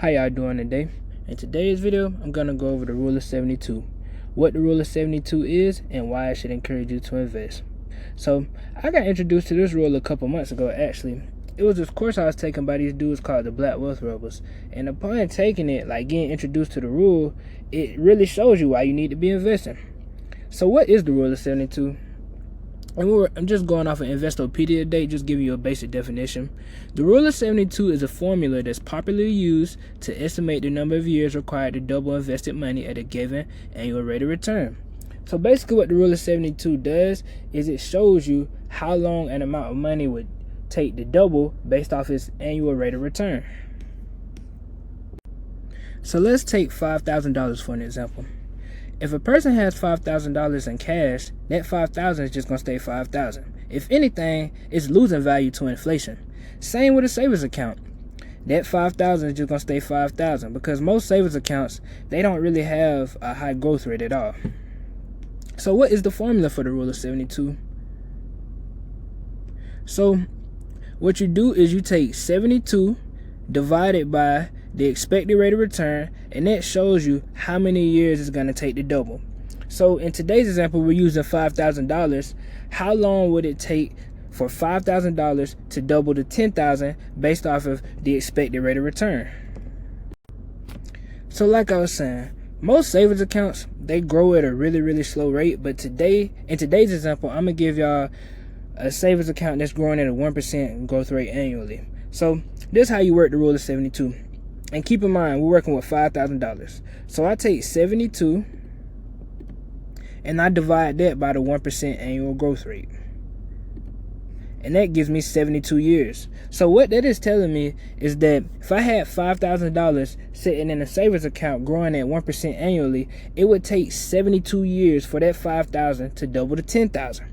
How y'all doing today? In today's video, I'm going to go over the rule of 72, what the rule of 72 is, and why I should encourage you to invest. So, I got introduced to this rule a couple months ago, actually. It was this course I was taking by these dudes called the Black Wealth Rebels. And upon taking it, like getting introduced to the rule, it really shows you why you need to be investing. So, what is the rule of 72? And I'm just going off of Investopedia today, just giving you a basic definition. The rule of 72 is a formula that's popularly used to estimate the number of years required to double invested money at a given annual rate of return. So basically what the rule of 72 does is it shows you how long an amount of money would take to double based off its annual rate of return. So let's take $5,000 for an example. If a person has $5,000 in cash, that $5,000 is just going to stay $5,000. If anything, it's losing value to inflation. Same with a savings account. That $5,000 is just going to stay $5,000 because most savings accounts, they don't really have a high growth rate at all. So what is the formula for the rule of 72? So what you do is you take 72 divided by the expected rate of return, and that shows you how many years it's going to take to double. So in today's example, we're using $5,000. How long would it take for $5,000 to double to $10,000 based off of the expected rate of return? So like I was saying, most savings accounts, they grow at a really slow rate, but in today's example, I'm going to give y'all a savings account that's growing at a 1% growth rate annually. So this is how you work the rule of 72. And keep in mind, we're working with $5,000. So I take 72 and I divide that by the 1% annual growth rate. And that gives me 72 years. So what that is telling me is that if I had $5,000 sitting in a savings account growing at 1% annually, it would take 72 years for that $5,000 to double to $10,000.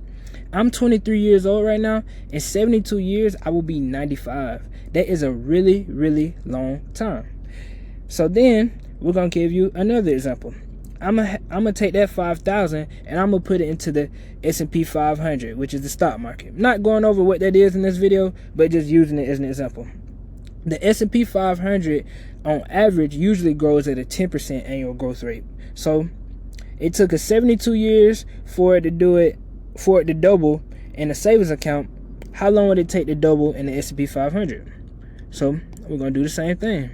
I'm 23 years old right now. In 72 years, I will be 95. That is a really long time. So then, we're going to give you another example. I'm gonna take that 5,000 and I'm going to put it into the S&P 500, which is the stock market. Not going over what that is in this video, but just using it as an example. The S&P 500, on average, usually grows at a 10% annual growth rate. So, it took us 72 years for it to double in a savings account. How long would it take to double in the S&P 500? So we're going to do the same thing.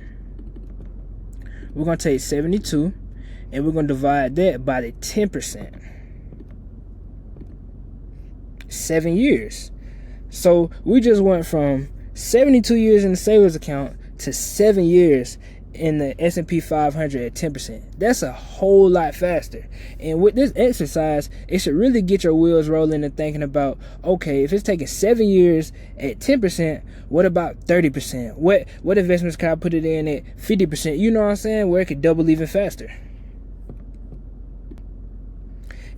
We're going to take 72 and we're going to divide that by the 10%. 7 years. So we just went from 72 years in the savings account to 7 years in the S&P 500 at 10%. That's a whole lot faster. And with this exercise, it should really get your wheels rolling and thinking about, okay, if it's taking 7 years at 10%, what about 30%? What investments can I put it in at 50%? You know what I'm saying? Where it could double even faster.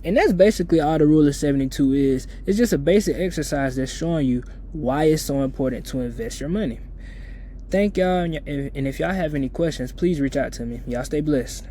And that's basically all the rule of 72 is. It's just a basic exercise that's showing you why it's so important to invest your money. Thank y'all, and if y'all have any questions, please reach out to me. Y'all stay blessed.